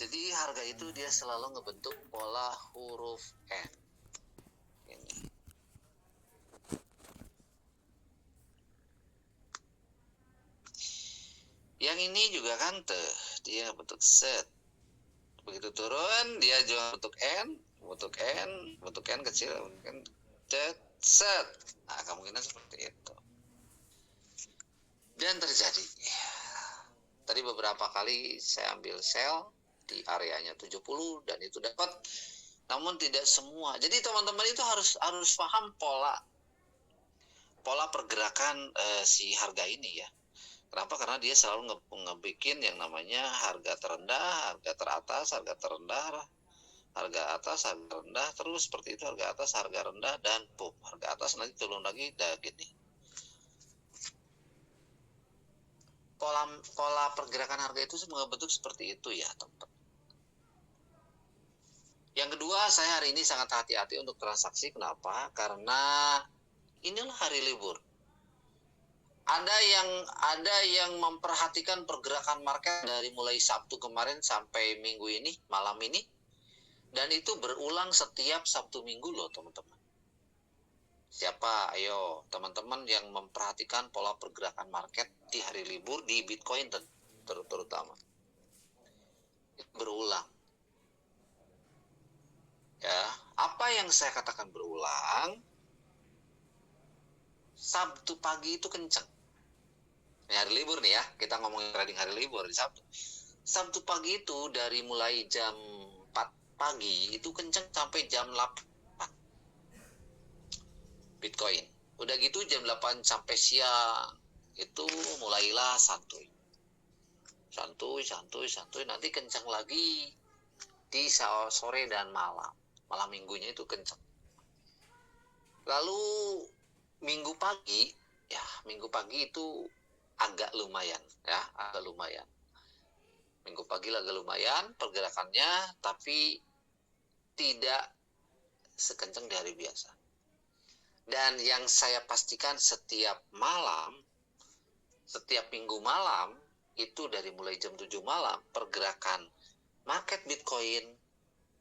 Jadi harga itu dia selalu ngebentuk pola huruf N. Ini. Yang ini juga kan dia bentuk set. Begitu turun dia juga bentuk N, bentuk N kecil, bentuk set. Nah, kemungkinan seperti itu. Dan terjadi. Tadi beberapa kali saya ambil sell di areanya 70 dan itu dapat, namun tidak semua. Jadi teman-teman itu harus paham pola pergerakan si harga ini ya. Kenapa? Karena dia selalu ngebikin yang namanya harga terendah, harga teratas, harga terendah, harga atas, harga rendah, terus seperti itu, harga atas, harga rendah, dan boom, harga atas nanti turun lagi, dah gini. Pola pergerakan harga itu membentuk seperti itu ya teman-teman. Yang kedua, saya hari ini sangat hati-hati untuk transaksi. Kenapa? Karena inilah hari libur. Ada yang memperhatikan pergerakan market dari mulai Sabtu kemarin sampai Minggu ini, malam ini. Dan itu berulang setiap Sabtu Minggu loh teman-teman. Siapa? Ayo teman-teman yang memperhatikan pola pergerakan market di hari libur di Bitcoin terutama. Itu berulang. Ya, apa yang saya katakan berulang? Sabtu pagi itu kencang. Ini hari libur nih ya, kita ngomongin trading hari libur di Sabtu. Sabtu pagi itu dari mulai jam 4 pagi itu kencang sampai jam 8 Bitcoin. Udah gitu jam 8 sampai siang itu mulailah santuy. Nanti kencang lagi di sore dan malam. Malam minggunya itu kencang. Lalu minggu pagi itu agak lumayan ya, Minggu pagi agak lumayan pergerakannya, tapi tidak sekencang di hari biasa. Dan yang saya pastikan setiap minggu malam itu dari mulai jam 7 malam pergerakan market Bitcoin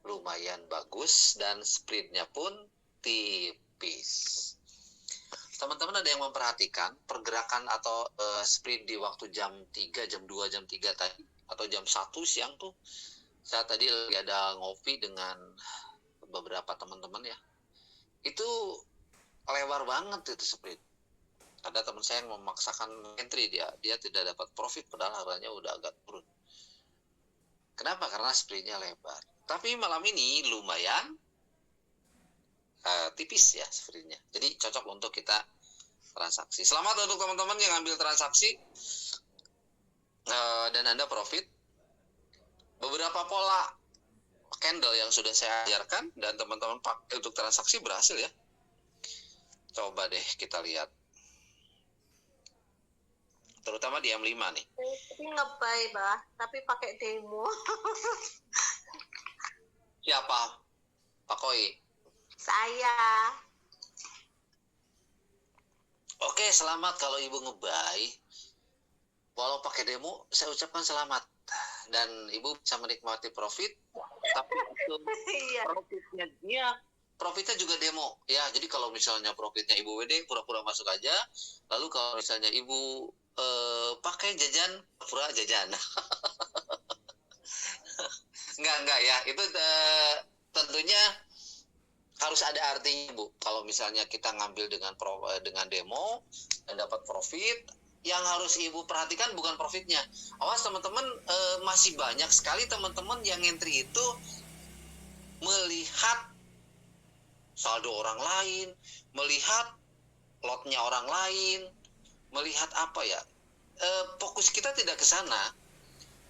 lumayan bagus dan spreadnya pun tipis. Teman-teman ada yang memperhatikan pergerakan atau spread di waktu jam 3, jam 2, jam 3 tadi atau jam 1 siang tuh. Saya tadi lagi ada ngopi dengan beberapa teman-teman ya. Itu lebar banget itu spread. Ada teman saya yang memaksakan entry, dia tidak dapat profit padahal harganya udah agak turun. Kenapa? Karena spreadnya lebar. Tapi malam ini lumayan tipis ya spreadnya. Jadi cocok untuk kita transaksi. Selamat untuk teman-teman yang ambil transaksi dan Anda profit. Beberapa pola candle yang sudah saya ajarkan dan teman-teman pakai untuk transaksi berhasil ya. Coba deh kita lihat. Terutama di M5 nih. Ini nge-buy, Bah, tapi pakai demo. Siapa? Pak Koi? Saya. Oke, selamat kalau Ibu nge-buy. Walau pakai demo, saya ucapkan selamat. Dan Ibu bisa menikmati profit, tapi itu profitnya juga demo. Ya, jadi kalau misalnya profitnya Ibu WD, pura-pura masuk aja. Lalu kalau misalnya Ibu pakai jajan, pura jajan. Enggak ya. Itu tentunya harus ada artinya, Bu. Kalau misalnya kita ngambil dengan demo dan dapat profit, yang harus Ibu perhatikan bukan profitnya. Awas teman-teman, masih banyak sekali teman-teman yang entry itu melihat saldo orang lain, melihat lotnya orang lain, melihat apa ya, fokus kita tidak ke sana.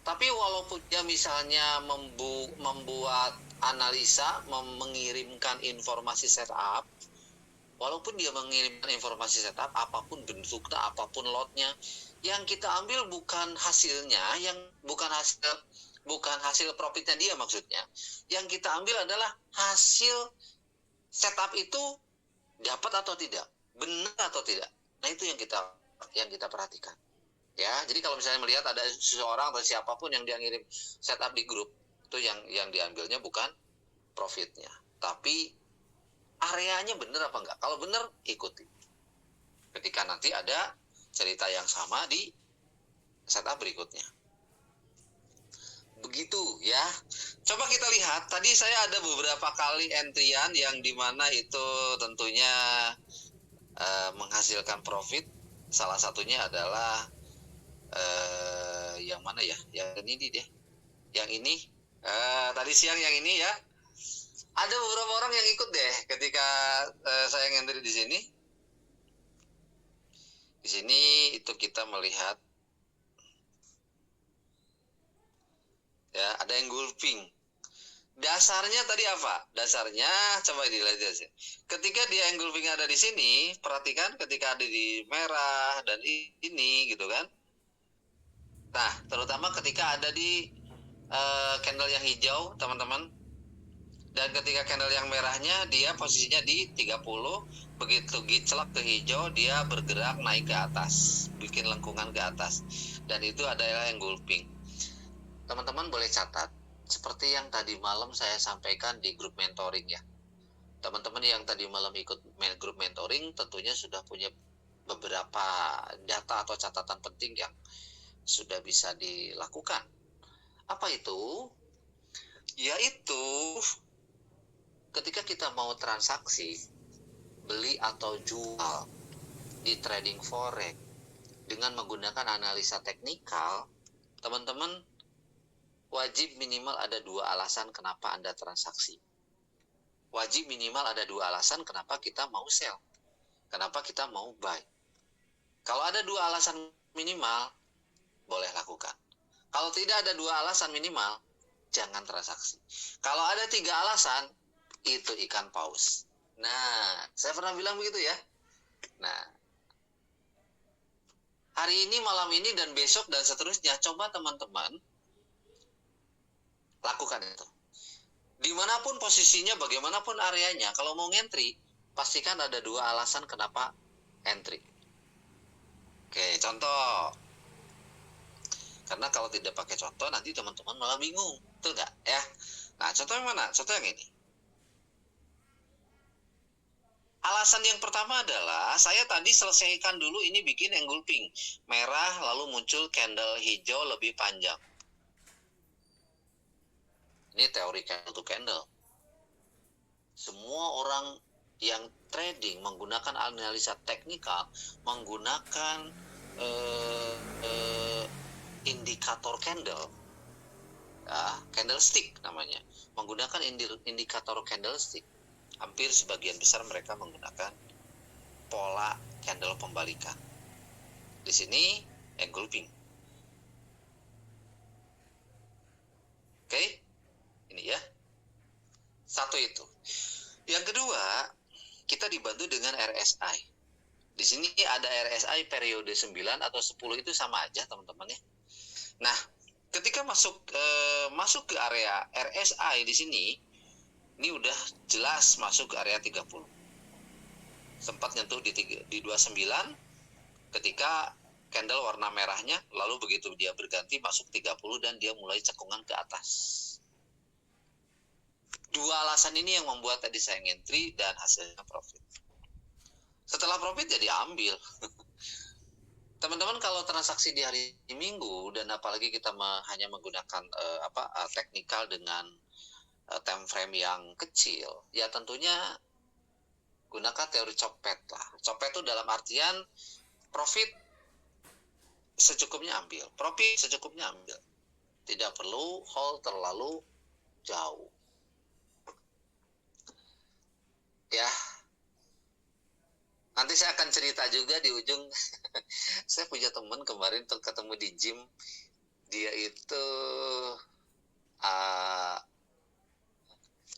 Tapi walaupun dia misalnya membuat analisa, mengirimkan informasi setup, walaupun dia mengirimkan informasi setup, apapun bentuknya, apapun lotnya, yang kita ambil bukan hasilnya, bukan hasil profitnya dia maksudnya. Yang kita ambil adalah hasil setup itu dapat atau tidak, benar atau tidak. Nah itu yang kita perhatikan. Ya, jadi kalau misalnya melihat ada seseorang atau siapapun yang dia ngirim setup di grup, itu yang diambilnya bukan profitnya, tapi areanya bener apa enggak. Kalau bener, ikuti. Ketika nanti ada cerita yang sama di setup berikutnya. Begitu ya. Coba kita lihat, tadi saya ada beberapa kali entrian yang dimana itu tentunya menghasilkan profit. Salah satunya adalah yang mana ya? Yang ini deh. Yang ini. Tadi siang yang ini ya. Ada beberapa orang yang ikut deh ketika saya ngentri di sini. Di sini itu kita melihat ya, ada yang gulping. Dasarnya tadi apa? Dasarnya coba dilihat aja. Ketika dia engulfing ada di sini, perhatikan ketika ada di merah dan ini gitu kan. Nah, terutama ketika ada di candle yang hijau, teman-teman. Dan ketika candle yang merahnya dia posisinya di 30, begitu giclek ke hijau dia bergerak naik ke atas, bikin lengkungan ke atas. Dan itu adalah engulfing. Teman-teman boleh catat seperti yang tadi malam saya sampaikan di grup mentoring ya. Teman-teman yang tadi malam ikut grup mentoring tentunya sudah punya beberapa data atau catatan penting yang sudah bisa dilakukan. Apa itu? Yaitu ketika kita mau transaksi, beli atau jual di trading forex dengan menggunakan analisa teknikal, teman-teman wajib minimal ada 2 alasan kenapa Anda transaksi. Wajib minimal ada 2 alasan kenapa kita mau sell. Kenapa kita mau buy. Kalau ada 2 alasan minimal, boleh lakukan. Kalau tidak ada 2 alasan minimal, jangan transaksi. Kalau ada 3 alasan, itu ikan paus. Nah, saya pernah bilang begitu ya. Nah, hari ini, malam ini, dan besok, dan seterusnya, coba teman-teman lakukan itu. Dimanapun posisinya, bagaimanapun areanya, kalau mau ngentri, pastikan ada 2 alasan kenapa entry. Oke, contoh. Karena kalau tidak pakai contoh, nanti teman-teman malah bingung. Betul nggak? Ya. Nah, contoh yang mana? Contoh yang ini. Alasan yang pertama adalah, saya tadi selesaikan dulu ini bikin engulfing. Merah, lalu muncul candle hijau lebih panjang. Ini teori candle to candle. Semua orang yang trading menggunakan analisa teknikal, menggunakan indikator candle, candlestick namanya, menggunakan indikator candlestick. Hampir sebagian besar mereka menggunakan pola candle pembalikan. Di sini engulfing. Oke, ini ya. Satu itu. Yang kedua, kita dibantu dengan RSI. Di sini ada RSI periode 9 atau 10 itu sama aja teman-teman ya. Nah, ketika masuk ke area RSI di sini, ini udah jelas masuk ke area 30. Sempat nyentuh di 29 ketika candle warna merahnya, lalu begitu dia berganti masuk 30 dan dia mulai cekungan ke atas. 2 alasan ini yang membuat tadi saya ngentri dan hasilnya profit. Setelah profit ya diambil. Teman-teman kalau transaksi di hari Minggu dan apalagi kita hanya menggunakan teknikal dengan time frame yang kecil, ya tentunya gunakan teori copet lah. Copet itu dalam artian profit secukupnya ambil, profit secukupnya ambil. Tidak perlu hold terlalu jauh. Ya, nanti saya akan cerita juga di ujung. Saya punya teman kemarin ketemu di gym. Dia itu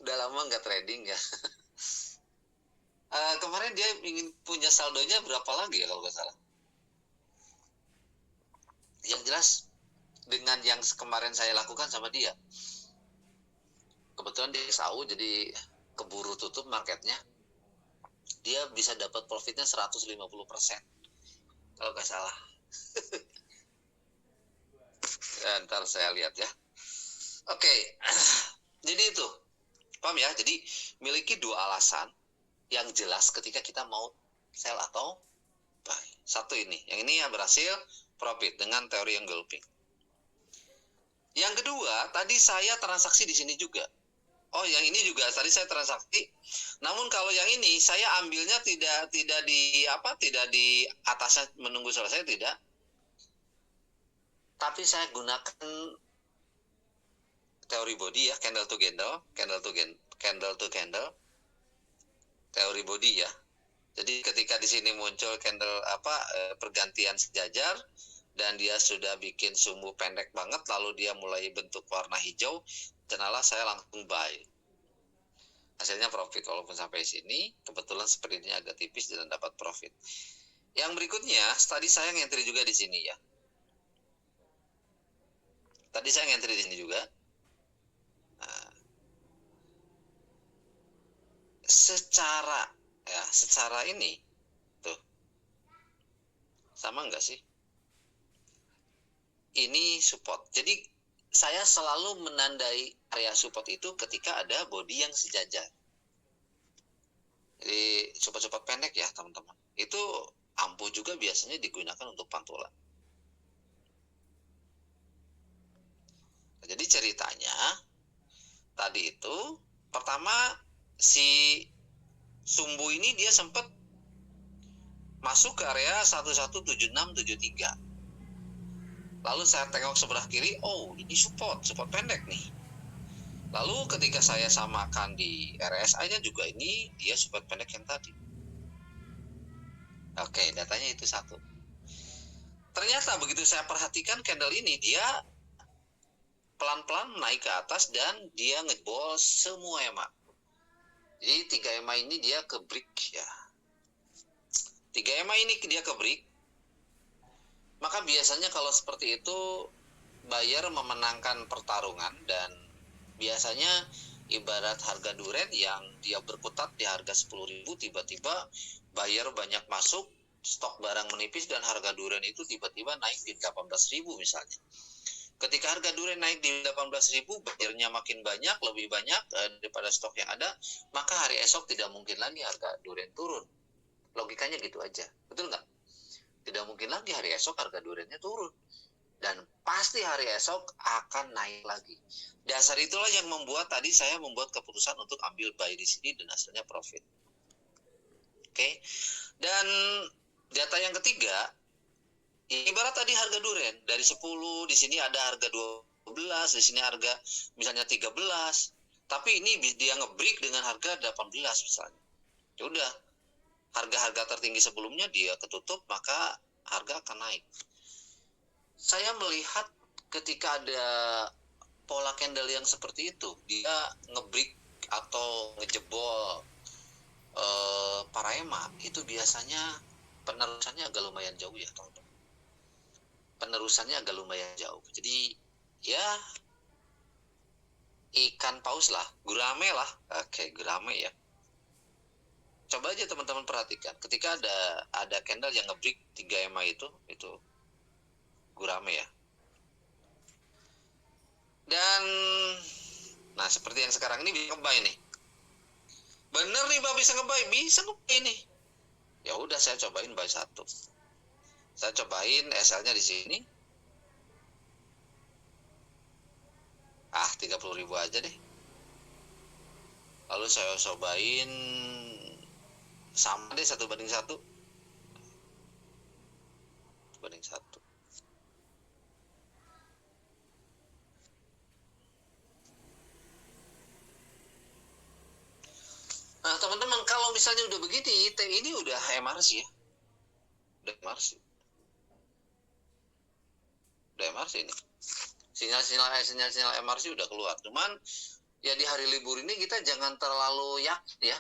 udah lama nggak trading ya. Kemarin dia ingin punya saldonya berapa lagi ya kalau nggak salah. Yang jelas dengan yang kemarin saya lakukan sama dia. Kebetulan dia SAU jadi keburu tutup marketnya. Dia bisa dapat profitnya 150% kalau nggak salah. Ntar saya lihat ya. Oke. Jadi itu. Paham ya? Jadi miliki dua alasan yang jelas ketika kita mau sell atau buy. Satu ini. Yang ini ya berhasil profit dengan teori engulfing. Yang kedua, tadi saya transaksi di sini juga. Oh, yang ini juga tadi saya transaksi. Namun kalau yang ini saya ambilnya tidak di atasnya menunggu selesai, tidak. Tapi saya gunakan teori body ya, candle to candle, teori body ya. Jadi ketika di sini muncul candle pergantian sejajar dan dia sudah bikin sumbu pendek banget, lalu dia mulai bentuk warna hijau, tenalah saya langsung buy. Hasilnya profit walaupun sampai sini, kebetulan spreadnya agak tipis dan dapat profit. Yang berikutnya, tadi saya ngentri juga di sini ya. Tadi saya ngentri di sini juga. Nah, secara ini tuh sama enggak sih? Ini support. Jadi saya selalu menandai area support itu ketika ada body yang sejajar. Jadi support pendek ya teman-teman. Itu ampuh juga biasanya digunakan untuk pantulan. Jadi ceritanya tadi itu pertama si sumbu ini dia sempat masuk ke area 117673. Lalu saya tengok sebelah kiri, oh ini support pendek nih. Lalu ketika saya samakan di RSI-nya juga ini dia support pendek yang tadi. Oke, datanya itu satu. Ternyata begitu saya perhatikan candle ini dia pelan-pelan naik ke atas dan dia ngejebol semua EMA. Jadi 3 EMA ini dia ke break ya. 3 EMA ini dia ke break. Maka biasanya kalau seperti itu buyer memenangkan pertarungan dan biasanya ibarat harga duren yang dia berkutat di harga 10.000 tiba-tiba buyer banyak masuk, stok barang menipis dan harga duren itu tiba-tiba naik di 18.000 misalnya. Ketika harga duren naik di 18.000, buyernya makin banyak, lebih banyak daripada stok yang ada, maka hari esok tidak mungkin lagi harga duren turun. Logikanya gitu aja, betul nggak? Tidak mungkin lagi hari esok harga durennya turun. Dan pasti hari esok akan naik lagi. Dasar itulah yang membuat tadi saya membuat keputusan untuk ambil buy di sini dan hasilnya profit. Oke. Dan data yang ketiga, ibarat tadi harga duren dari 10, di sini ada harga 12, di sini harga misalnya 13. Tapi ini dia ngebreak dengan harga 18 misalnya. Ya udah, harga-harga tertinggi sebelumnya dia ketutup, maka harga akan naik. Saya melihat ketika ada pola candle yang seperti itu, dia ngebreak atau ngejebol para EMA, itu biasanya penerusannya agak lumayan jauh ya teman-teman. Penerusannya agak lumayan jauh. Jadi ya ikan paus lah, gurame lah. Oke, gurame ya. Coba aja teman-teman perhatikan, ketika ada candle yang ngebreak 3 EMA itu gurame ya. Dan nah seperti yang sekarang ini bisa ngebuy nih. Bener nih Pak, bisa ngebuy nih. Ya udah saya cobain buy 1. Saya cobain SL-nya di sini. 30.000 aja deh. Lalu saya cobain sama deh 1:1. 1:1. Nah teman-teman, kalau misalnya udah begini, ini udah MRC ya. Udah MRC ini. Sinyal-sinyal MRC udah keluar. Cuman ya di hari libur ini kita jangan terlalu yakin ya.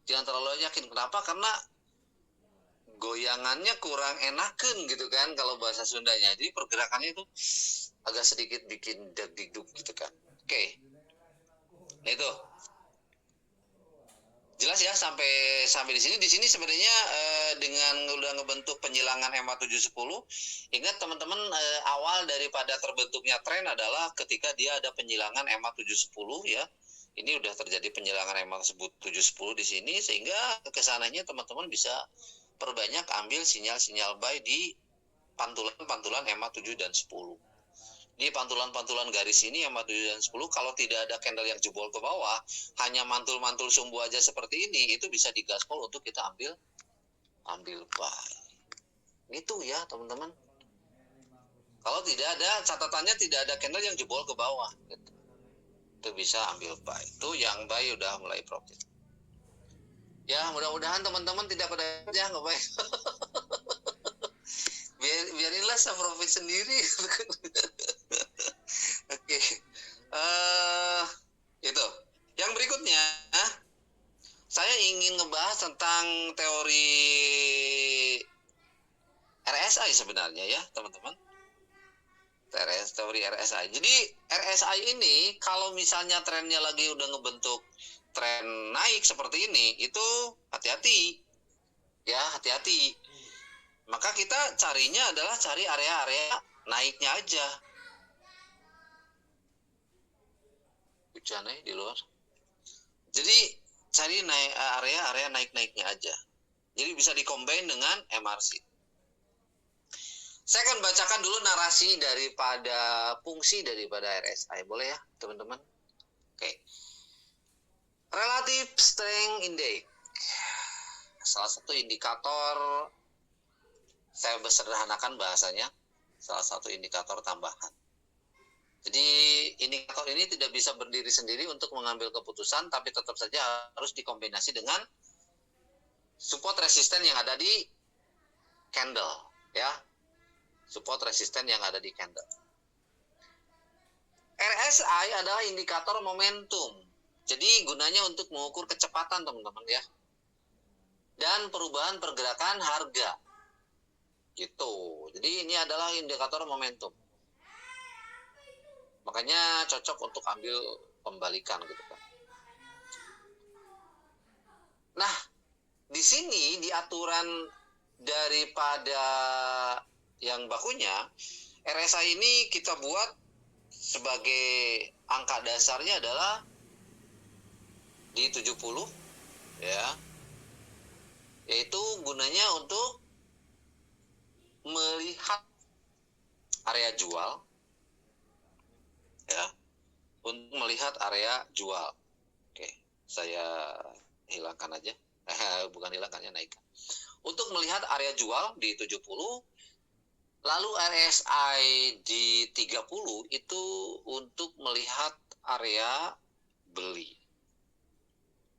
Jangan terlalu yakin. Kenapa? Karena goyangannya kurang enakan gitu kan kalau bahasa Sundanya. Jadi pergerakannya itu agak sedikit bikin deg-deg gitu kan. Oke. Nah itu. Jelas ya sampai sampai di sini. Di sini sebenarnya dengan udah ngebentuk penyilangan EMA 710, ingat teman-teman, awal daripada terbentuknya tren adalah ketika dia ada penyilangan EMA 710 ya. Ini udah terjadi penyilangan EMA 710 di sini, sehingga kesananya teman-teman bisa perbanyak ambil sinyal-sinyal buy di pantulan-pantulan EMA 7 dan 10. Di pantulan-pantulan garis ini EMA 7 dan 10, kalau tidak ada candle yang jebol ke bawah, hanya mantul-mantul sumbu aja seperti ini, itu bisa digaspol untuk kita ambil buy. Gitu ya teman-teman. Kalau tidak ada, catatannya tidak ada candle yang jebol ke bawah, gitu. Itu bisa ambil buy. Itu yang buy udah mulai profit. Ya mudah-mudahan teman-teman tidak pada ya nggak baik. Biarinlah saya profit sendiri. Oke. Itu. Yang berikutnya, saya ingin ngebahas tentang teori RSI sebenarnya ya, teman-teman. Teori RSI. Jadi RSI ini kalau misalnya trennya lagi udah ngebentuk tren naik seperti ini, itu hati-hati. Ya, hati-hati. Maka kita carinya adalah cari area-area naiknya aja. Hujan di luar. Jadi cari area-area naik-naiknya aja. Jadi bisa dikombin dengan MRC. Saya akan bacakan dulu narasi daripada fungsi daripada RSI. Boleh ya, teman-teman? Oke. Relative Strength Index. Salah satu indikator, saya sederhanakan bahasanya, salah satu indikator tambahan. Jadi indikator ini tidak bisa berdiri sendiri untuk mengambil keputusan, tapi tetap saja harus dikombinasi dengan support resisten yang ada di candle, ya. Support resisten yang ada di candle. RSI adalah indikator momentum. Jadi gunanya untuk mengukur kecepatan, teman-teman ya. Dan perubahan pergerakan harga. Gitu. Jadi ini adalah indikator momentum. Makanya cocok untuk ambil pembalikan gitu kan. Nah, di sini di aturan daripada yang bakunya, RSI ini kita buat sebagai angka dasarnya adalah di 70 ya. Yaitu gunanya untuk melihat area jual ya. Untuk melihat area jual. Oke, saya hilangkan aja. Bukan hilangkannya, naikkan. Untuk melihat area jual di 70, lalu RSI di 30 itu untuk melihat area beli.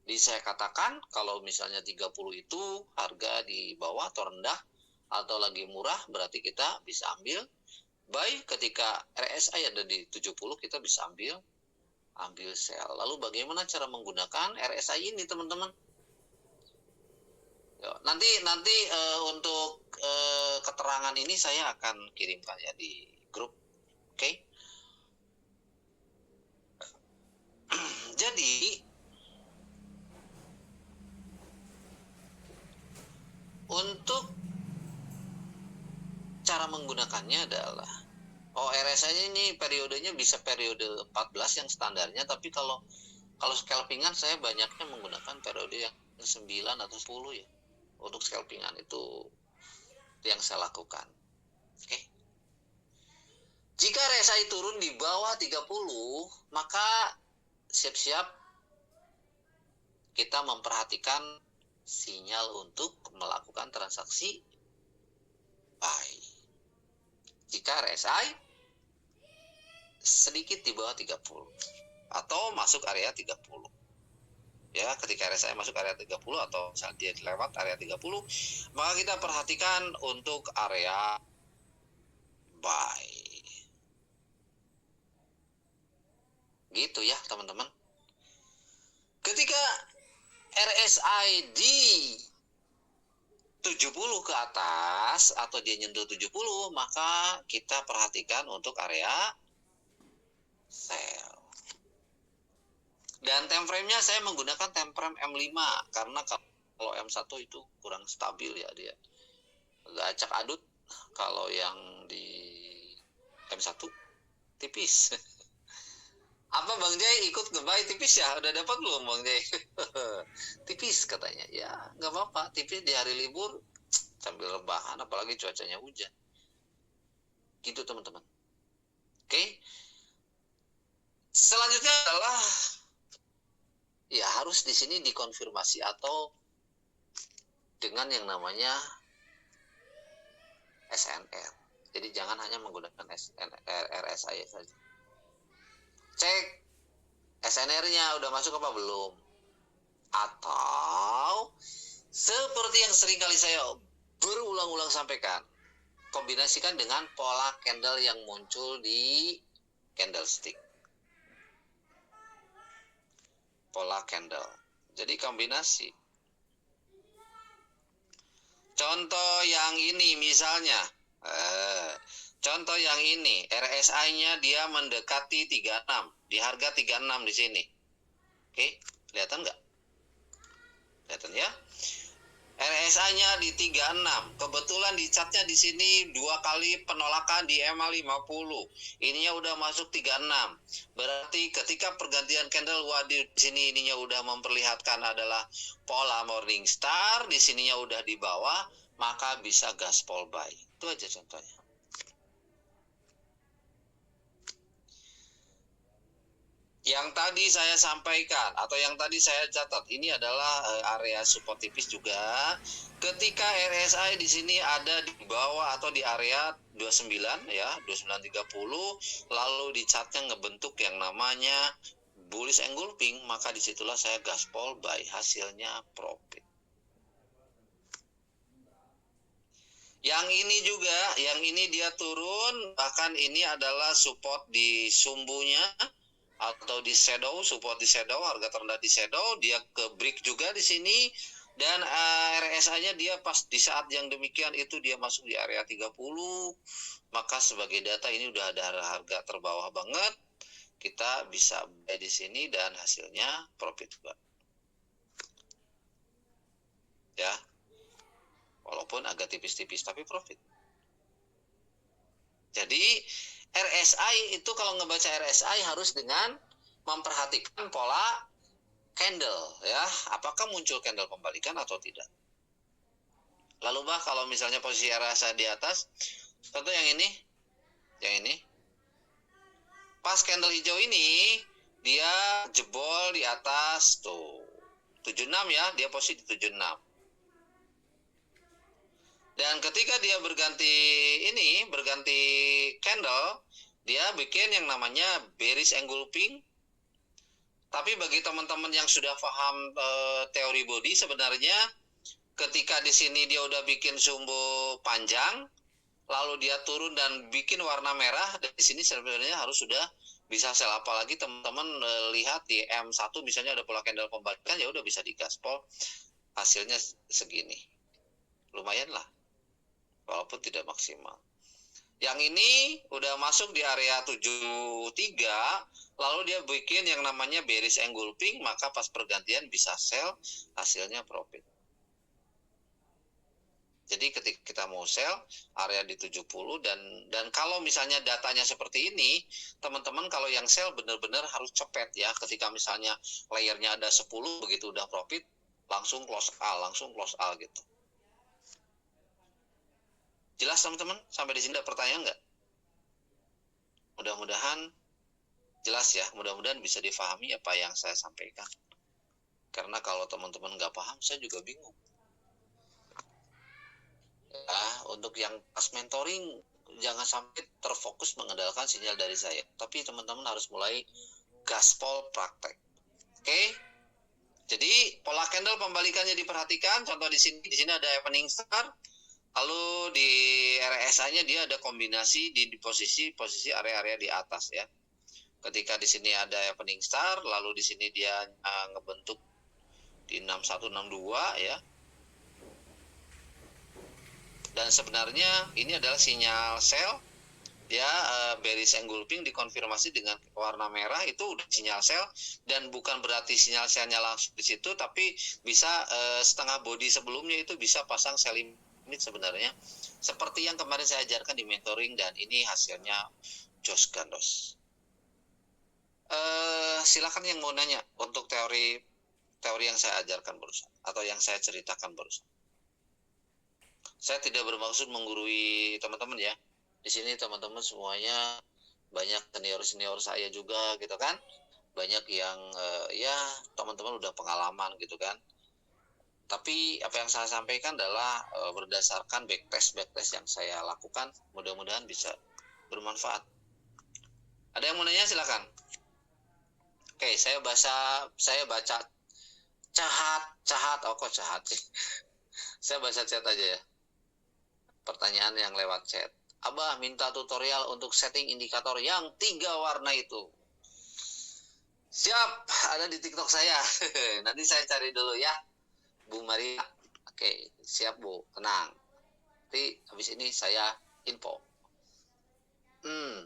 Jadi saya katakan kalau misalnya 30 itu harga di bawah atau rendah atau lagi murah, berarti kita bisa ambil buy. Ketika RSI ada di 70 kita bisa ambil sell. Lalu bagaimana cara menggunakan RSI ini, teman-teman? Nanti untuk keterangan ini saya akan kirimkan ya di grup. Oke. Jadi untuk cara menggunakannya adalah RSI ini periodenya bisa periode 14 yang standarnya, tapi kalau scalpingan saya banyaknya menggunakan periode yang 9 atau 10 ya. Untuk scalpingan itu yang saya lakukan. Oke. Jika RSI turun di bawah 30, maka siap-siap kita memperhatikan sinyal untuk melakukan transaksi buy. Jika RSI sedikit di bawah 30 atau masuk area 30. Ya, ketika RSI masuk area 30 atau misalnya dia lewat area 30, maka kita perhatikan untuk area buy. Gitu ya, teman-teman. Ketika RSI di 70 ke atas atau dia nyentuh 70, maka kita perhatikan untuk area sell. Dan time frame-nya saya menggunakan time frame M5 karena kalau M1 itu kurang stabil ya dia. Agak acak adut. Kalau yang di M1 tipis. Apa Bang Jai ikut ngebuy tipis ya? Udah dapat belum Bang Jai? Tipis katanya. Ya nggak apa-apa. Tipis di hari libur sambil rebahan apalagi cuacanya hujan. Gitu teman-teman. Oke. Selanjutnya adalah ya harus di sini dikonfirmasi atau dengan yang namanya SNR. Jadi jangan hanya menggunakan RSI saja. Cek SNR-nya udah masuk apa belum? Atau seperti yang sering kali saya berulang-ulang sampaikan, kombinasikan dengan pola candle yang muncul di candlestick. Pola candle. Jadi kombinasi. Contoh yang ini misalnya, contoh yang ini, RSI-nya dia mendekati 36, di harga 36 di sini. Oke, kelihatan nggak? Kelihatan ya? RSI-nya di 36. Kebetulan di chart-nya di sini 2 kali penolakan di EMA 50. Ininya udah masuk 36. Berarti ketika pergantian candle di sini ininya udah memperlihatkan adalah pola morning star, di sininya udah di bawah, maka bisa gaspol buy. Itu aja contohnya. Yang tadi saya sampaikan atau yang tadi saya catat ini adalah area support tipis juga. Ketika RSI di sini ada di bawah atau di area 29 ya, 2930, lalu di chartnya ngebentuk yang namanya bullish engulfing, maka disitulah saya gaspol buy, hasilnya profit. Yang ini juga, yang ini dia turun, bahkan ini adalah support di sumbunya atau di shadow, support di shadow, harga terendah di shadow, dia ke break juga di sini, dan RSI-nya dia pas di saat yang demikian itu dia masuk di area 30, maka sebagai data ini udah ada harga terbawah banget, kita bisa buy di sini dan hasilnya profit juga. Ya, walaupun agak tipis-tipis tapi profit. Jadi RSI itu kalau ngebaca RSI harus dengan memperhatikan pola candle ya, apakah muncul candle pembalikan atau tidak. Lalu kalau misalnya posisi RSI di atas, contoh yang ini, pas candle hijau ini dia jebol di atas tuh 76 ya, dia posisi di 76. Dan ketika dia berganti candle, dia bikin yang namanya bearish engulfing. Tapi bagi teman-teman yang sudah paham teori body, sebenarnya ketika di sini dia udah bikin sumbu panjang, lalu dia turun dan bikin warna merah, dan di sini sebenarnya harus sudah bisa sell. Apalagi teman-teman lihat di M1 misalnya ada pola candle pembalikan, ya udah bisa digaspol, hasilnya segini. Lumayan lah, walaupun tidak maksimal. Yang ini udah masuk di area 73, lalu dia bikin yang namanya bearish engulfing, maka pas pergantian bisa sell, hasilnya profit. Jadi ketika kita mau sell, area di 70, dan kalau misalnya datanya seperti ini, teman-teman kalau yang sell benar-benar harus cepet ya. Ketika misalnya layernya ada 10, begitu udah profit, langsung close all gitu. Jelas teman-teman? Sampai di sini ada pertanyaan nggak? Mudah-mudahan jelas ya, mudah-mudahan bisa difahami apa yang saya sampaikan. Karena kalau teman-teman nggak paham, saya juga bingung. Ya, untuk yang pas mentoring, jangan sampai terfokus mengandalkan sinyal dari saya. Tapi teman-teman harus mulai gaspol praktek. Oke? Jadi pola candle pembalikannya diperhatikan. Contoh di sini ada opening star. Lalu di RSI-nya dia ada kombinasi di posisi area-area di atas ya. Ketika di sini ada opening star, lalu di sini dia ngebentuk di 6162 ya. Dan sebenarnya ini adalah sinyal sell ya bearish engulfing dikonfirmasi dengan warna merah, itu udah sinyal sell, dan bukan berarti sinyal sellnya langsung di situ, tapi bisa setengah body sebelumnya itu bisa pasang sell limit sebenarnya, seperti yang kemarin saya ajarkan di mentoring, dan ini hasilnya jos gandos. Silakan yang mau nanya untuk teori yang saya ajarkan barusan atau yang saya ceritakan barusan. Saya tidak bermaksud menggurui teman-teman ya. Di sini teman-teman semuanya banyak senior saya juga gitu kan. Banyak yang ya teman-teman udah pengalaman gitu kan. Tapi apa yang saya sampaikan adalah berdasarkan backtest yang saya lakukan. Mudah-mudahan bisa bermanfaat. Ada yang mau nanya silakan. Oke, saya baca cahat. Oh kok cahat sih. Saya baca chat aja ya. Pertanyaan yang lewat chat. Abah minta tutorial untuk setting indikator yang 3 warna itu. Siap, ada di TikTok saya. Nanti saya cari dulu ya, Bu Maria. Oke, siap Bu, tenang. Nanti habis ini saya info.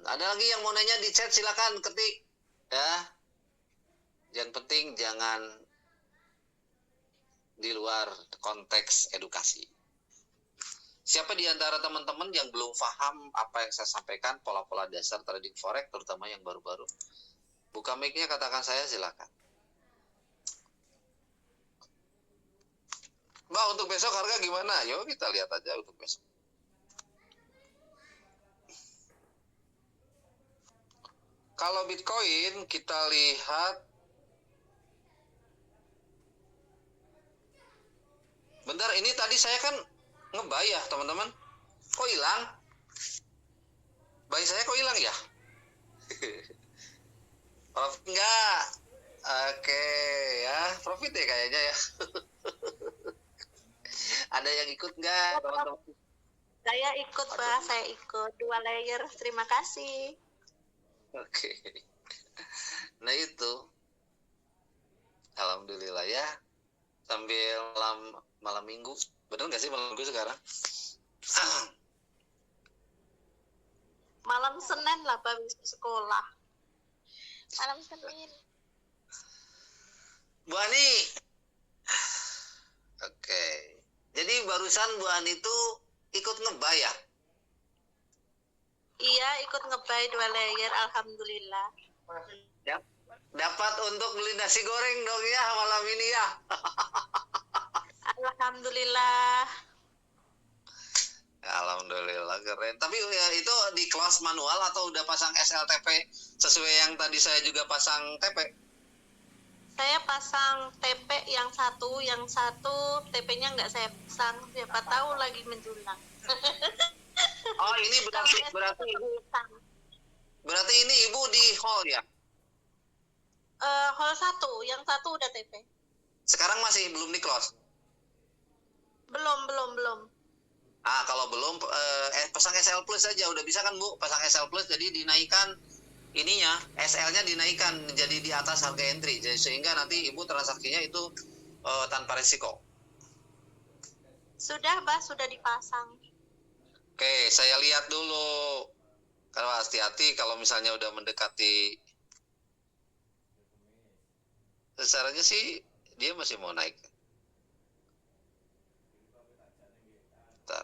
Ada lagi yang mau nanya di chat, silakan ketik ya. Yang penting jangan di luar konteks edukasi. Siapa di antara teman-teman yang belum paham apa yang saya sampaikan, pola-pola dasar trading forex, terutama yang baru-baru? Buka mic-nya, katakan saya, silakan. Mbak, untuk besok harga gimana? Yuk kita lihat aja untuk besok. Kalau Bitcoin kita lihat, bentar, ini tadi saya kan nge-buy ya teman-teman. Kok hilang? Buy saya kok hilang ya? Profit enggak? Oke ya, profit ya kayaknya ya. Ada yang ikut enggak teman-teman? Saya ikut, Pak. Saya ikut 2 layer. Terima kasih. Oke. Nah itu. Alhamdulillah ya. Sambil malam minggu. Bener nggak sih malam minggu sekarang? Malam Senin lah, Pak, besok sekolah. Malam Senin. Bu Ani. Oke. Jadi barusan Bu Ani itu ikut nge-buy ya? Iya, ikut nge-buy 2 layer. Alhamdulillah. Ya. Dapat untuk beli nasi goreng dong ya malam ini ya. Alhamdulillah. Alhamdulillah keren. Tapi ya, itu di close manual atau udah pasang SLTP sesuai yang tadi saya juga pasang TP? Saya pasang TP yang satu TP-nya nggak saya pasang. Siapa tahu lagi menjulang. Oh ini berarti ini Ibu di hall ya? Hall 1, yang satu udah TP. Sekarang masih belum di close? Belum. Kalau belum pasang SL Plus saja udah bisa kan Bu? Pasang SL Plus jadi dinaikkan ininya, SL-nya dinaikkan jadi di atas harga entry, jadi sehingga nanti Ibu transaksinya itu tanpa risiko. Sudah, Mbak, sudah dipasang. Oke, saya lihat dulu. Kalau hati-hati kalau misalnya udah mendekati, sarannya sih dia masih mau naik. Bentar.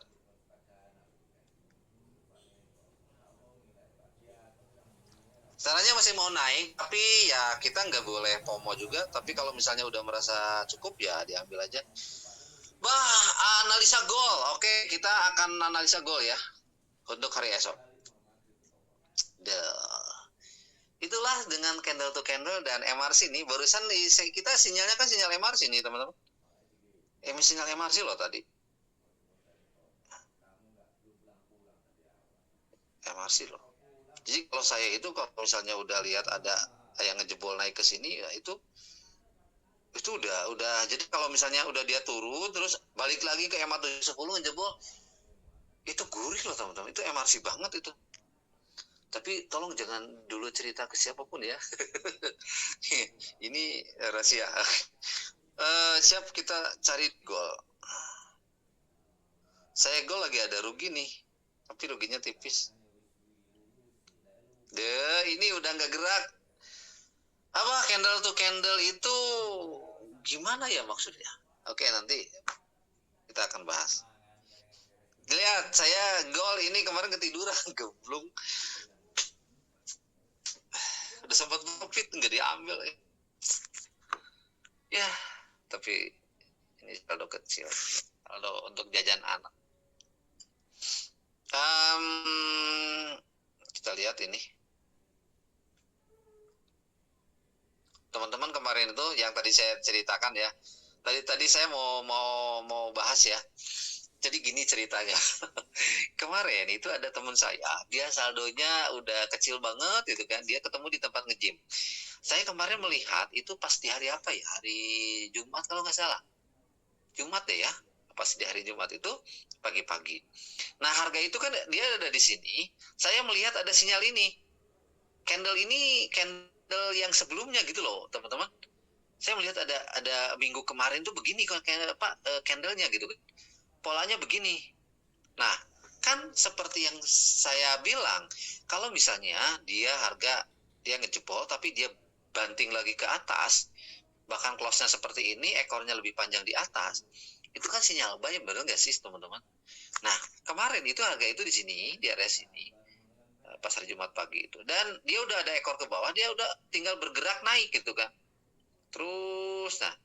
Sarannya masih mau naik, tapi ya kita nggak boleh FOMO juga. Tapi kalau misalnya udah merasa cukup ya diambil aja. Analisa goal. Oke, kita akan analisa goal ya untuk hari esok. Itulah dengan candle to candle dan MRC nih. Barusan kita sinyalnya kan sinyal MRC nih teman-teman. Sinyal MRC loh tadi. MRC loh. Jadi kalau saya itu kalau misalnya udah lihat ada yang ngejebol naik ke sini ya itu udah. Jadi kalau misalnya udah dia turun terus balik lagi ke EMA 710 ngejebol, itu gurih loh teman-teman. Itu MRC banget itu. Tapi tolong jangan dulu cerita ke siapapun ya. Ini rahasia. Siap, kita cari goal. Saya goal lagi ada rugi nih, tapi ruginya tipis. Ini udah nggak gerak. Apa candle to candle itu gimana ya maksudnya? Oke, nanti kita akan bahas. Lihat, saya gol ini kemarin ketiduran, geblung. Udah sempat profit nggak diambil ya. Ya, tapi ini saldo kecil, saldo untuk jajan anak. Kita lihat ini. Teman-teman kemarin itu yang tadi saya ceritakan ya. Tadi saya mau bahas ya. Jadi gini ceritanya. Kemarin itu ada teman saya, dia saldonya udah kecil banget gitu kan. Dia ketemu di tempat nge-gym. Saya kemarin melihat itu pas di hari apa ya? Hari Jumat kalau nggak salah. Jumat deh ya. Pas di hari Jumat itu pagi-pagi. Nah, harga itu kan dia ada di sini. Saya melihat ada sinyal ini. Candle ini candle yang sebelumnya gitu loh, teman-teman. Saya melihat ada minggu kemarin tuh begini kok candlenya gitu kan. Polanya begini. Nah, kan seperti yang saya bilang, kalau misalnya dia ngejebol tapi dia banting lagi ke atas, bahkan close-nya seperti ini, ekornya lebih panjang di atas, itu kan sinyal buy, bener nggak sih teman-teman? Nah, kemarin itu harga itu di sini, di area sini, pas hari Jumat pagi itu, dan dia udah ada ekor ke bawah, dia udah tinggal bergerak naik gitu kan. Terus, nah,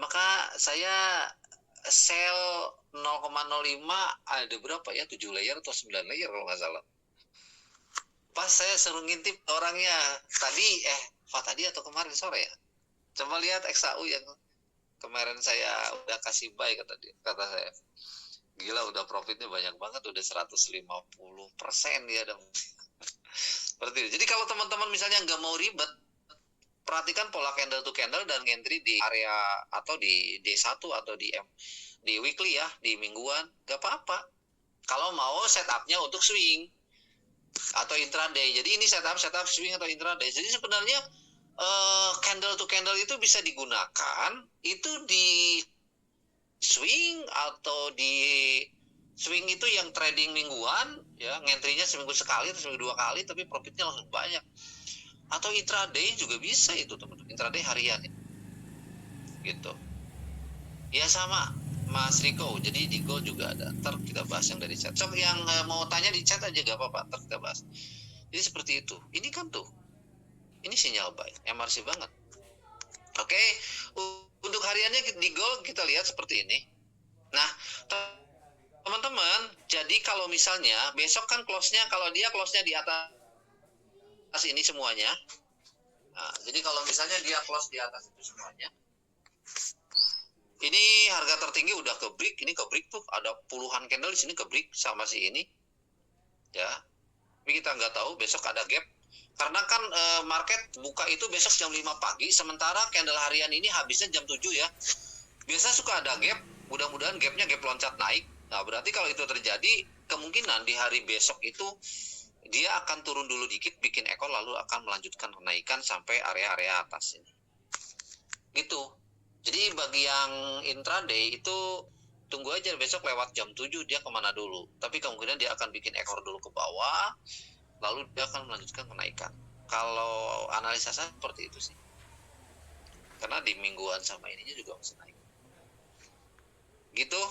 maka saya sell 0,05 ada berapa ya, 7 layer atau 9 layer kalau nggak salah. Pas saya suruh ngintip orangnya tadi atau kemarin sore ya, coba lihat XAU yang kemarin saya udah kasih buy, kata saya, gila udah profitnya banyak banget, udah 150% dia dong. Seperti itu. Jadi kalau teman-teman misalnya nggak mau ribet, perhatikan pola candle to candle dan entry di area atau di D1 atau di weekly ya, di mingguan, gak apa-apa. Kalau mau setupnya untuk swing atau intraday. Jadi ini setup swing atau intraday. Jadi sebenarnya candle to candle itu bisa digunakan itu di swing atau di swing itu yang trading mingguan ya, ngentrinya seminggu sekali atau seminggu 2 kali tapi profitnya langsung banyak. Atau intraday juga bisa itu teman-teman, intraday harian gitu ya, sama Mas Riko. Jadi di Go juga ada, ntar kita bahas yang dari chat. So, yang mau tanya di chat aja gak apa-apa, ntar kita bahas. Jadi seperti itu. Ini kan tuh, ini sinyal buy, MRC banget. Oke, untuk hariannya di Go kita lihat seperti ini. Nah, teman-teman, jadi kalau misalnya besok kan close-nya, kalau dia close-nya di atas ini semuanya. Nah, jadi kalau misalnya dia close di atas itu semuanya, ini harga tertinggi udah ke break, ini ke break tuh, ada puluhan candle di sini ke break sama si ini. Ya, tapi kita nggak tahu besok ada gap. Karena kan market buka itu besok jam 5 pagi, sementara candle harian ini habisnya jam 7 ya. Biasa suka ada gap, mudah-mudahan gapnya gap loncat naik. Nah, berarti kalau itu terjadi, kemungkinan di hari besok itu dia akan turun dulu dikit, bikin ekor, lalu akan melanjutkan kenaikan sampai area-area atas ini. Gitu. Jadi bagi yang intraday itu tunggu aja besok lewat jam 7 dia kemana dulu. Tapi kemungkinan dia akan bikin ekor dulu ke bawah, lalu dia akan melanjutkan kenaikan. Kalau analisa saya seperti itu sih. Karena di mingguan sama ininya juga masih naik. Gitu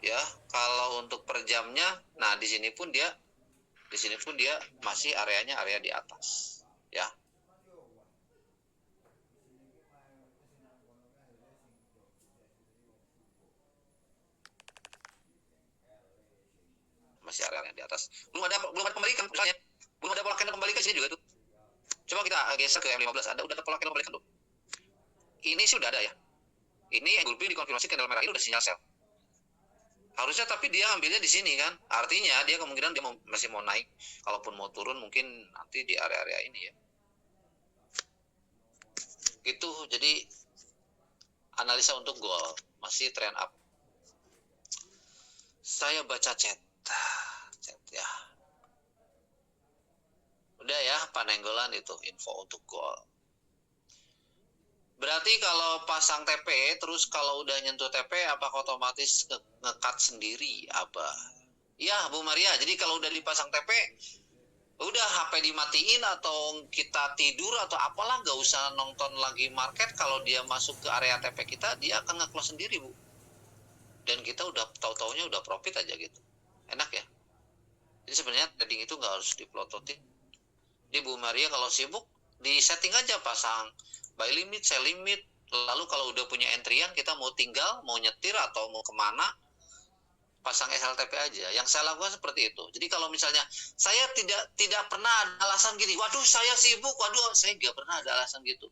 ya. Kalau untuk per jamnya, nah di sini pun dia masih areanya area di atas. Ya. Masih area yang di atas. Belum ada pembalikan misalnya. Belum ada pola candle kembali ke sini juga tuh. Coba kita geser ke M15, udah ada pola candle kembalikan tuh. Ini sih udah ada ya. Ini yang gulping dikonfirmasi candle merah ini udah sinyal sell. Harusnya tapi dia ambilnya di sini kan. Artinya dia kemungkinan dia masih mau naik. Kalaupun mau turun mungkin nanti di area-area ini ya. Gitu. Jadi analisa untuk gold masih trend up. Saya baca chat ya. Udah ya, Panenggolan itu info untuk gold. Berarti kalau pasang TP, terus kalau udah nyentuh TP, apakah otomatis nge-cut sendiri? Apa? Ya, Bu Maria. Jadi kalau udah dipasang TP, Udah HP dimatiin atau kita tidur atau apalah, nggak usah nonton lagi market. Kalau dia masuk ke area TP kita, dia akan nge-close sendiri, Bu. Dan kita udah tahu-taunya udah profit aja gitu. Enak ya. Jadi sebenarnya trading itu nggak harus diplototin. Di Bu Maria kalau sibuk, di setting aja, pasang buy limit, sell limit. Lalu kalau udah punya entryan, kita mau tinggal, mau nyetir atau mau kemana, pasang SLTP aja. Yang saya lakukan seperti itu. Jadi kalau misalnya saya tidak pernah ada alasan gini, waduh saya sibuk, waduh saya nggak pernah ada alasan gitu.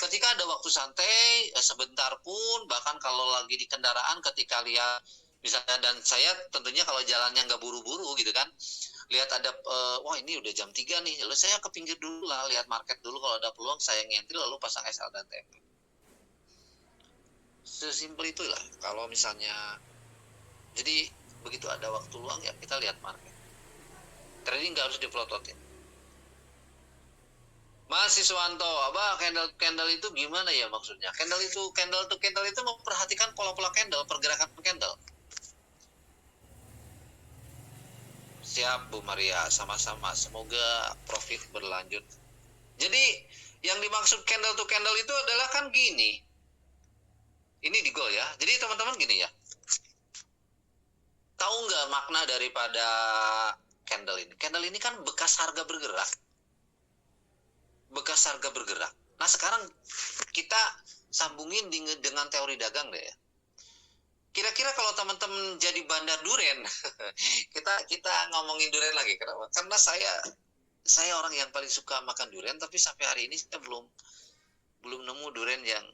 Ketika ada waktu santai, sebentar pun, bahkan kalau lagi di kendaraan ketika lihat misalnya, dan saya tentunya kalau jalannya nggak buru-buru gitu kan, lihat ada wah ini udah jam 3 nih, lalu saya ke pinggir dulu lah, lihat market dulu, kalau ada peluang saya ngentri lalu pasang SL dan TP. Sesimpel itulah. Kalau misalnya, jadi begitu ada waktu luang ya kita lihat market. Trading nggak harus diplototin. Mas Siswanto, apa candle itu gimana ya maksudnya? Candle to candle itu memperhatikan pola-pola candle, pergerakan candle. Siap Bu Maria, sama-sama. Semoga profit berlanjut. Jadi yang dimaksud candle to candle itu adalah kan gini. Ini di goal ya. Jadi teman-teman gini ya. Tahu nggak makna daripada candle ini? Candle ini kan bekas harga bergerak. Bekas harga bergerak. Nah sekarang kita sambungin dengan teori dagang deh ya. Kira-kira kalau teman-teman jadi bandar duren, kita ngomongin duren lagi. Kenapa? Karena saya orang yang paling suka makan duren, tapi sampai hari ini saya belum nemu duren yang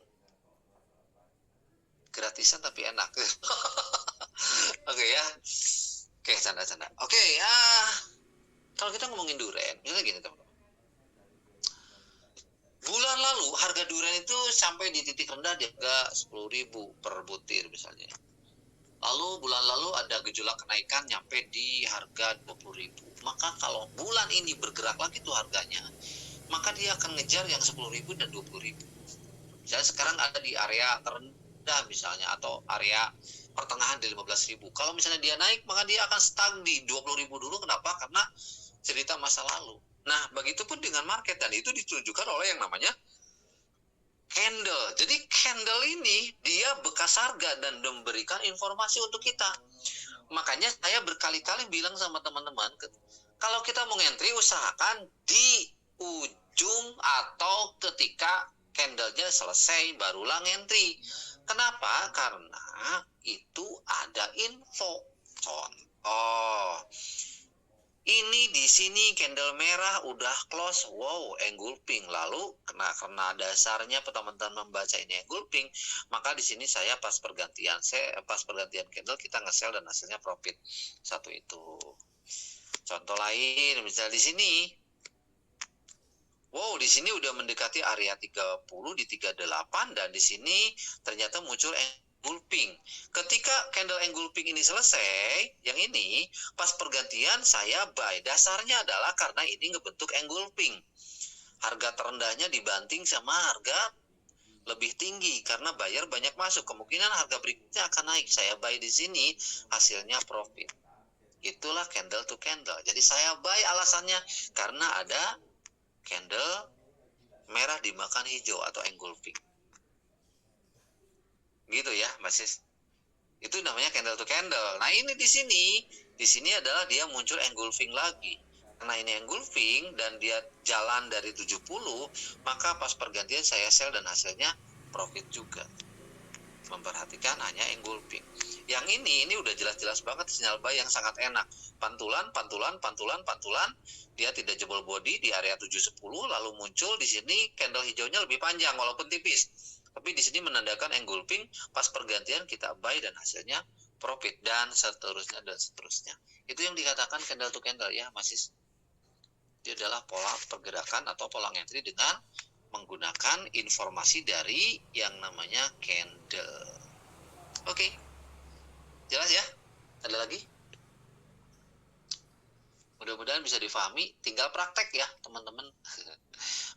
gratisan tapi enak. Oke ya. Oke, canda-canda. Oke, kalau kita ngomongin duren, misalnya gini teman-teman. Bulan lalu harga duren itu sampai di titik rendah di harga 10.000 per butir misalnya. Lalu bulan lalu ada gejolak kenaikan nyampe di harga 20.000. Maka kalau bulan ini bergerak lagi tuh harganya, maka dia akan ngejar yang 10.000 dan 20.000. Misalnya sekarang ada di area terendah misalnya, atau area pertengahan di 15.000. Kalau misalnya dia naik, maka dia akan stuck di 20.000 dulu. Kenapa? Karena cerita masa lalu. Nah, begitupun dengan market, dan itu ditunjukkan oleh yang namanya candle. Jadi candle ini dia bekas harga dan memberikan informasi untuk kita. Makanya saya berkali-kali bilang sama teman-teman, kalau kita mau entry usahakan di ujung atau ketika candlenya selesai barulah entry. Kenapa? Karena itu ada info. Contoh, ini di sini candle merah udah close, wow, engulfing. Lalu karena dasarnya teman-teman membaca ini engulfing, maka di sini saya pas pergantian candle kita nge-sell dan hasilnya profit. Satu itu. Contoh lain, misalnya di sini, wow, di sini udah mendekati area 30 di 38, dan di sini ternyata muncul engulfing. Ketika candle engulfing ini selesai, yang ini pas pergantian saya buy. Dasarnya adalah karena ini ngebentuk engulfing. Harga terendahnya dibanting sama harga lebih tinggi karena buyer banyak masuk. Kemungkinan harga berikutnya akan naik. Saya buy di sini, hasilnya profit. Itulah candle to candle. Jadi saya buy alasannya karena ada candle merah dimakan hijau atau engulfing. Gitu ya, Mbak Sis. Itu namanya candle to candle. Nah, ini di sini adalah dia muncul engulfing lagi. Karena ini engulfing dan dia jalan dari 70, maka pas pergantian saya sell dan hasilnya profit juga. Memperhatikan hanya engulfing. Yang ini udah jelas-jelas banget sinyal buy yang sangat enak. Pantulan, dia tidak jebol body di area 710, lalu muncul di sini candle hijaunya lebih panjang walaupun tipis. Tapi di sini menandakan engulfing, pas pergantian kita buy dan hasilnya profit, dan seterusnya dan seterusnya. Itu yang dikatakan candle to candle ya, Mas. Itu adalah pola pergerakan atau pola entry dengan menggunakan informasi dari yang namanya candle. Oke. Jelas ya? Ada lagi? Mudah-mudahan bisa difahami. Tinggal praktek ya, teman-teman.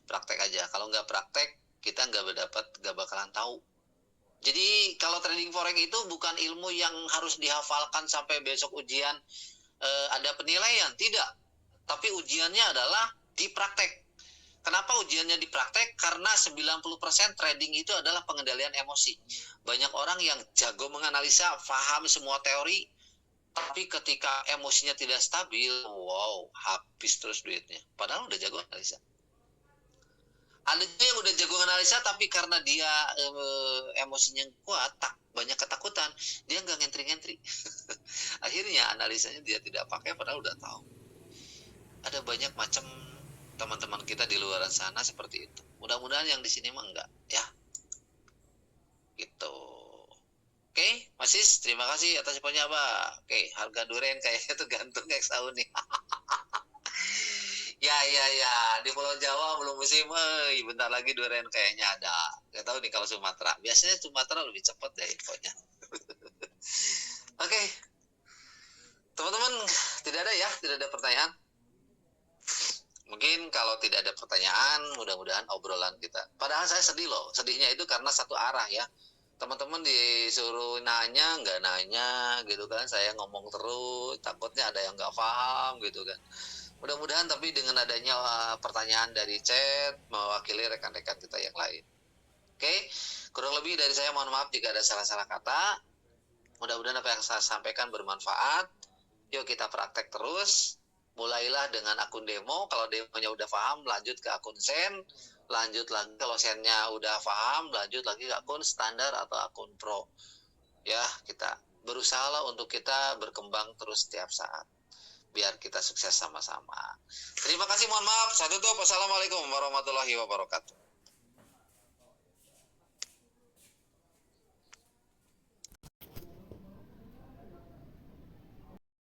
Praktek aja. Kalau nggak praktek, kita nggak bakalan tahu. Jadi kalau trading forex itu bukan ilmu yang harus dihafalkan sampai besok ujian ada penilaian, tidak. tapi ujiannya adalah di praktek. Kenapa ujiannya di praktek? Karena 90% trading itu adalah pengendalian emosi. Banyak orang yang jago menganalisa, paham semua teori, tapi ketika emosinya tidak stabil, wow, habis terus duitnya. Padahal udah jago analisa. Ada juga yang udah jago analisa, tapi karena dia emosinya kuat, banyak ketakutan, dia nggak ngentri-ngentri. Akhirnya analisanya dia tidak pakai, padahal udah tahu. Ada banyak macam teman-teman kita di luar sana seperti itu. Mudah-mudahan yang di sini mah enggak, ya. Gitu. Oke, Mas Sis, terima kasih atas infonya, Pak. Oke, harga durian kayaknya tergantung next tahun nih. Ya, di Pulau Jawa belum musim, bentar lagi durian kayaknya ada. Gak tahu nih kalau Sumatera. Biasanya Sumatera lebih cepat deh infonya. Oke, teman-teman, tidak ada pertanyaan. Mungkin kalau tidak ada pertanyaan, mudah-mudahan obrolan kita. Padahal saya sedih loh. Sedihnya itu karena satu arah ya. Teman-teman disuruh nanya, nggak nanya gitu kan. Saya ngomong terus, takutnya ada yang nggak paham gitu kan. Mudah-mudahan tapi dengan adanya pertanyaan dari chat, mewakili rekan-rekan kita yang lain. Oke, kurang lebih dari saya mohon maaf jika ada salah-salah kata. Mudah-mudahan apa yang saya sampaikan bermanfaat. Yuk kita praktek terus. Mulailah dengan akun demo, kalau demonya udah paham lanjut ke akun sen, lanjut lagi kalau sennya udah paham lanjut lagi ke akun standar atau akun pro. Ya, kita berusaha untuk kita berkembang terus setiap saat biar kita sukses sama-sama. Terima kasih, mohon maaf, saya tutup. Wassalamualaikum warahmatullahi wabarakatuh.